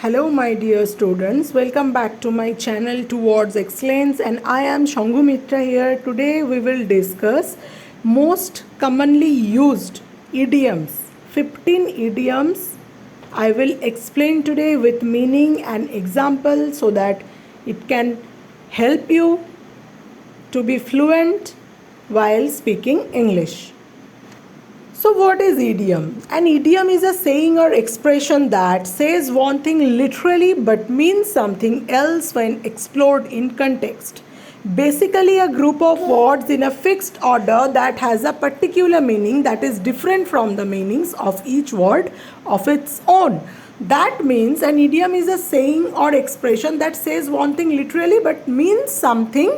Hello, my dear students. Welcome back to my channel Towards Excellence, and I am Shangu Mitra here. Today, we will discuss most commonly used idioms. 15 idioms I will explain today with meaning and example so that it can help you to be fluent while speaking English. So what is idiom? An idiom is a saying or expression that says one thing literally but means something else when explored in context. Basically, a group of words in a fixed order that has a particular meaning that is different from the meanings of each word of its own. That means an idiom is a saying or expression that says one thing literally but means something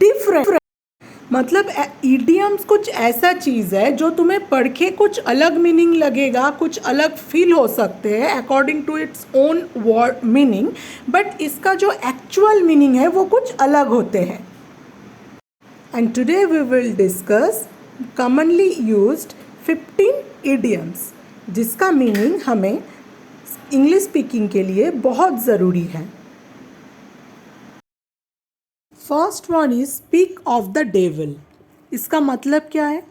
different. मतलब idioms कुछ ऐसा चीज़ है जो तुम्हें पढ़ के कुछ अलग मीनिंग लगेगा, कुछ अलग फील हो सकते हैं according to its own word meaning, but इसका जो एक्चुअल मीनिंग है वो कुछ अलग होते हैं. And today we will discuss commonly used 15 idioms जिसका मीनिंग हमें इंग्लिश स्पीकिंग के लिए बहुत ज़रूरी है. First one is speak of the devil. इसका मतलब क्या है?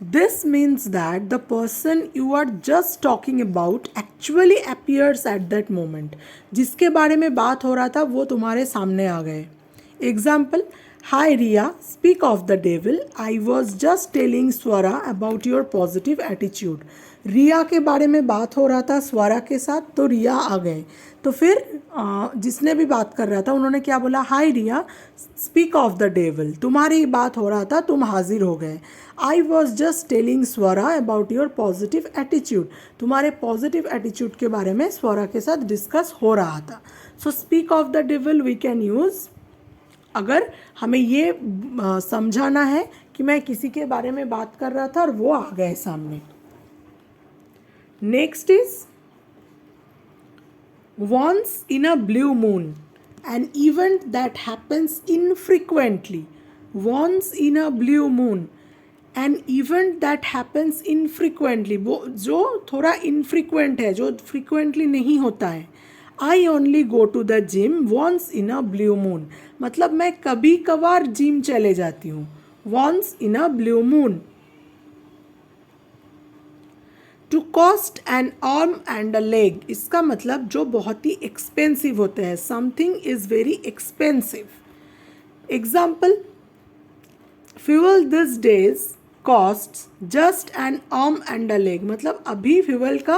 This means that the person you are just talking about actually appears at that moment. जिसके बारे में बात हो रहा था वो तुम्हारे सामने आ गए. Example, hi Riya, speak of the devil. I was just telling Swara about your positive attitude. Riya के बारे में बात हो रहा था स्वरा के साथ, तो रिया आ गए. तो फिर जिसने भी बात कर रहा था उन्होंने क्या बोला? हाय रिया, स्पीक ऑफ द डेविल. तुम्हारी बात हो रहा था, तुम हाजिर हो गए. आई was just telling Swara about your positive attitude. तुम्हारे पॉजिटिव एटीट्यूड के बारे में स्वरा के साथ डिस्कस हो रहा था. So speak of the devil we can use अगर हमें ये समझाना है कि मैं किसी के बारे में बात कर रहा था और वो आ गए सामने. Next is once in a blue moon, an event that happens infrequently. Once in a blue moon, an event that happens infrequently. वो जो थोड़ा infrequent है, जो frequently नहीं होता है. I only go to the gym once in a blue moon. मतलब मैं कभी कभार जिम चले जाती हूँ. Once in a blue moon. To cost an arm and a leg. इसका मतलब जो बहुत ही एक्सपेंसिव होते हैं. Something is very expensive. Example, fuel this days cost just an arm and a leg. मतलब अभी फ्यूल का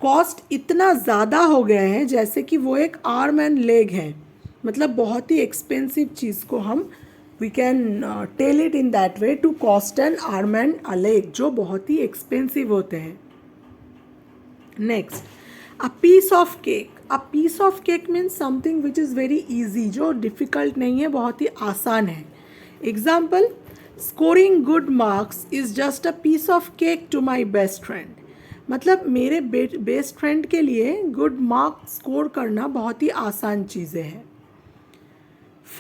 कॉस्ट इतना ज़्यादा हो गया है जैसे कि वो एक आर्म एंड लेग है. मतलब बहुत ही एक्सपेंसिव चीज़ को हम we can tell it in that way, to cost an arm and a leg, जो बहुत ही एक्सपेंसिव होते हैं. Next, a piece of cake. A piece of cake means something which is very easy, जो difficult नहीं है, बहुत ही आसान है. Example, scoring good marks is just a piece of cake to my best friend. मतलब मेरे बेस्ट फ्रेंड के लिए गुड मार्क्स स्कोर करना बहुत ही आसान चीज़ें हैं.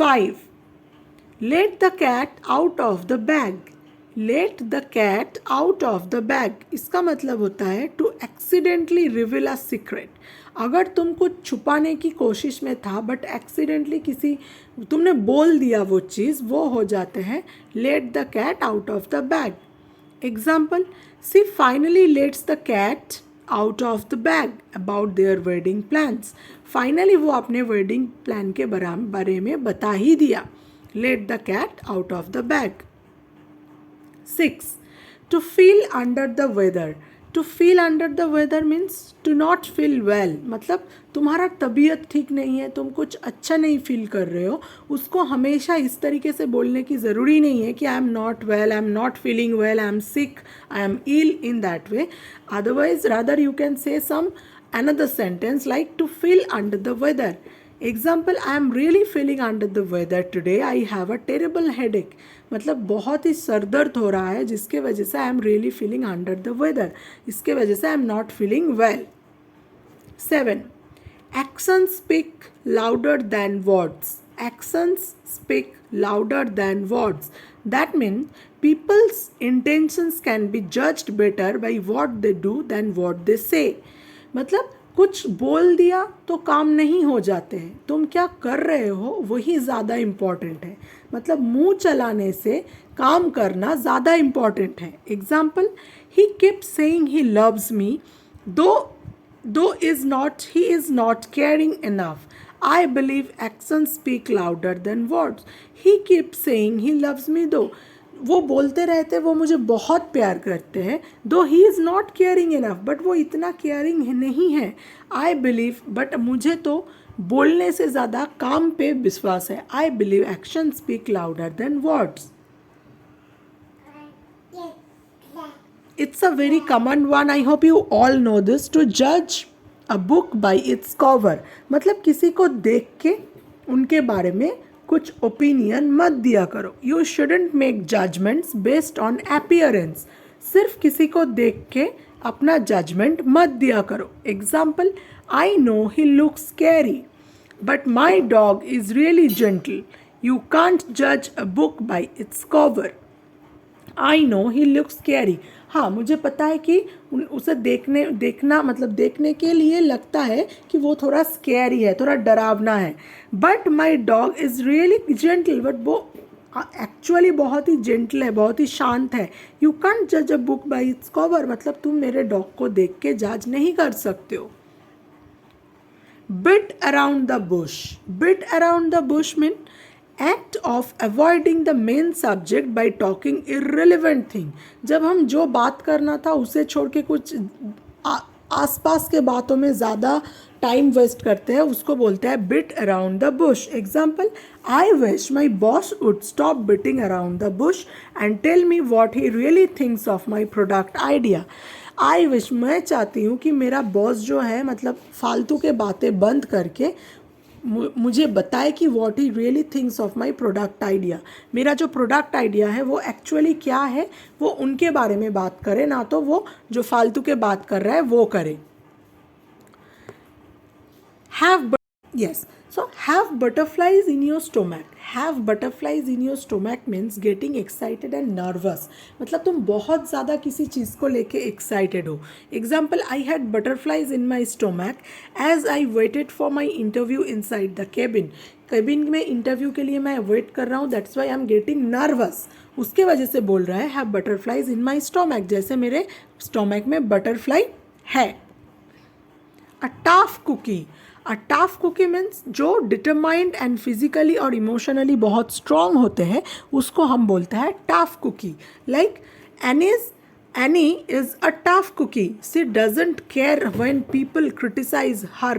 5. Let the cat out of the bag. Let the cat out of the bag. इसका मतलब होता है to accidentally reveal a secret. अगर तुम कुछ छुपाने की कोशिश में था बट एक्सीडेंटली किसी तुमने बोल दिया वो चीज़, वो हो जाते हैं let the cat out of the bag. Example, she finally lets the cat out of the bag about their wedding plans. Finally वो अपने वेडिंग प्लान के बारे में बता ही दिया. Let the cat out of the bag. 6. To feel under the weather. To feel under the weather means to not feel well. मतलब तुम्हारा तबीयत ठीक नहीं है, तुम कुछ अच्छा नहीं फील कर रहे हो, उसको हमेशा इस तरीके से बोलने की ज़रूरी नहीं है कि I am not well, I am not feeling well, I am sick, I am ill, in that way. Otherwise rather you can say some another sentence like to feel under the weather. Example, I am really feeling under the weather today, I have a terrible headache. मतलब बहुत ही sir दर्द हो रहा है जिसके वजह से I am really feeling under the weather, इसके वजह से I am not feeling well. 7. Actions speak louder than words. Actions speak louder than words. That mean people's intentions can be judged better by what they do than what they say. मतलब कुछ बोल दिया तो काम नहीं हो जाते हैं, तुम क्या कर रहे हो वही ज़्यादा इम्पॉर्टेंट है। मतलब मुंह चलाने से काम करना ज़्यादा इम्पॉर्टेंट है। Example, he keep saying he loves me दो he is not caring enough. I believe actions speak louder than words. He keeps saying he loves me though. वो बोलते रहते वो मुझे बहुत प्यार करते हैं, दो he is not caring enough, but वो इतना केयरिंग नहीं है। आई बिलीव, बट मुझे तो बोलने से ज़्यादा काम पे विश्वास है। I believe action speak louder than words. It's a very common one. I hope you all know this. To judge a book by its cover. मतलब किसी को देख के उनके बारे में कुछ ओपिनियन मत दिया करो। You shouldn't make judgments based on appearance. सिर्फ किसी को देख के अपना जजमेंट मत दिया करो। Example, I know he looks scary, but my dog is really gentle. You can't judge a book by its cover. I know he looks scary. हाँ, मुझे पता है कि उसे देखना मतलब देखने के लिए लगता है कि वो थोड़ा स्कैरी है, थोड़ा डरावना है। But my dog is really gentle, but वो एक्चुअली बहुत ही जेंटल है, बहुत ही शांत है। यू कैंट जज a book by its cover, मतलब तुम मेरे डॉग को देख के जज नहीं कर सकते हो। Bit around the Bush. Bit around the Bush mean act of avoiding the main subject by talking irrelevant thing. जब हम जो बात करना था उसे छोड़ के कुछ आसपास के बातों में ज़्यादा टाइम वेस्ट करते हैं, उसको बोलते हैं beat around the bush. Example, I wish my boss would stop beating around the bush and tell me what he really thinks of my product idea. I wish, मैं चाहती हूँ कि मेरा बॉस जो है मतलब फालतू के बातें बंद करके मुझे बताए कि what he really thinks of my product idea. मेरा जो प्रोडक्ट आइडिया है वो एक्चुअली क्या है, वो उनके बारे में बात करे, ना तो वो जो फालतू के बात कर रहा है वो करे। Have butterflies in your stomach. Have butterflies in your stomach means getting excited and nervous. मतलब तुम बहुत ज़्यादा किसी चीज़ को लेके excited हो। Example, I had butterflies in my stomach as I waited for my interview inside the cabin. Cabin में interview के लिए मैं वेट कर रहा हूँ, that's why I am getting nervous. उसके वजह से बोल रहा है have butterflies in my stomach, जैसे मेरे स्टोमक में बटरफ्लाई है। A tough cookie. A tough cookie means जो डिटरमाइंड एंड फिजिकली और इमोशनली बहुत स्ट्रॉन्ग होते हैं उसको हम बोलते हैं tough cookie. Like Annie is a tough cookie. She doesn't care when people criticize her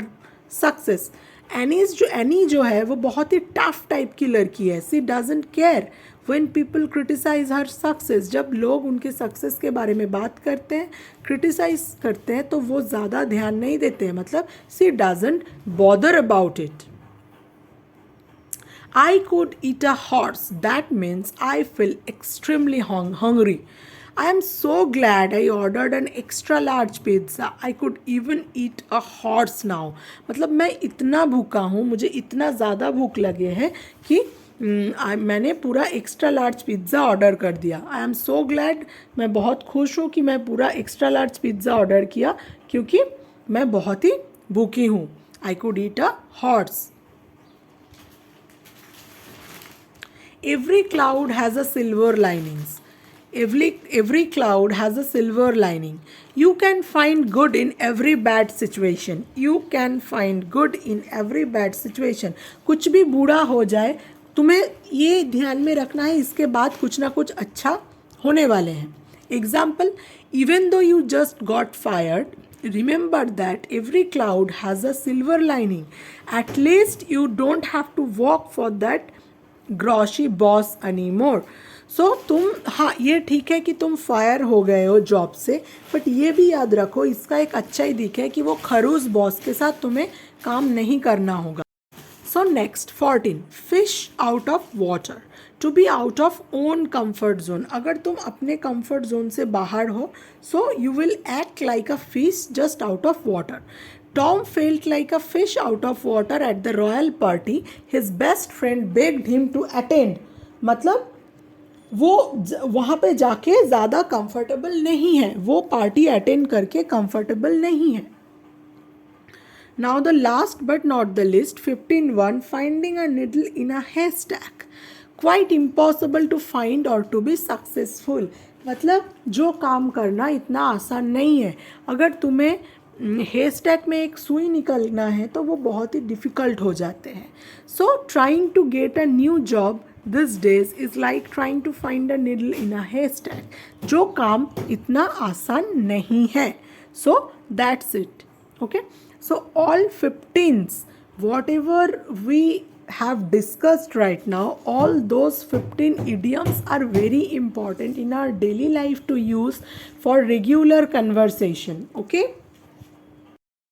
success. Annie जो है वो बहुत ही टफ टाइप की लड़की है। She doesn't care when people criticize her success. जब लोग उनके सक्सेस के बारे में बात करते हैं, क्रिटिसाइज करते हैं, तो वो ज़्यादा ध्यान नहीं देते हैं, मतलब she doesn't bother about it. I could eat a horse. That means I feel extremely hungry. I am so glad I ordered an extra large pizza. I could even eat a horse now. मतलब मैं इतना भूखा हूँ, मुझे इतना ज़्यादा भूख लगे है कि मैंने पूरा एक्स्ट्रा लार्ज पिज़्ज़ा ऑर्डर कर दिया। आई एम सो ग्लैड, मैं बहुत खुश हूँ कि मैं पूरा एक्स्ट्रा लार्ज पिज़्ज़ा ऑर्डर किया क्योंकि मैं बहुत ही भूखी हूँ। I could eat a horse. Every cloud has a silver linings. Every cloud has a silver lining. You can find good in every bad situation. You can find good in every bad situation. कुछ भी बुरा हो जाए, तुम्हें ये ध्यान में रखना है, इसके बाद कुछ ना कुछ अच्छा होने वाले हैं। Example, even though you just got fired, remember that every cloud has a silver lining. At least you don't have to work for that grouchy boss any more. So तुम, हाँ ये ठीक है कि तुम फायर हो गए हो जॉब से, बट ये भी याद रखो इसका एक अच्छा ही दिख है कि वो खरूस बॉस के साथ तुम्हें काम नहीं करना होगा। So next 14, fish out of water. To be out of own comfort zone. अगर तुम अपने कंफर्ट जोन से बाहर हो, so you will act like a fish just out of water. Tom felt like a fish out of water at the royal party. His best friend begged him to attend. मतलब वो वहाँ पे जाके ज़्यादा comfortable नहीं है, वो party attend करके कंफर्टेबल नहीं है। Now the last but not the least, 15.1, finding a needle in a haystack. Quite impossible to find or to be successful. मतलब जो काम करना इतना आसान नहीं है. अगर तुम्हें हेयर स्टैक में एक सुई निकलना है तो वो बहुत ही डिफ़िकल्ट हो जाते हैं. So trying to get a new job this days is like trying to find a needle in a hair stack. जो काम इतना आसान नहीं है. So that's it. Okay. So all 15s, whatever we have discussed right now, all those 15 idioms are very important in our daily life to use for regular conversation. Okay.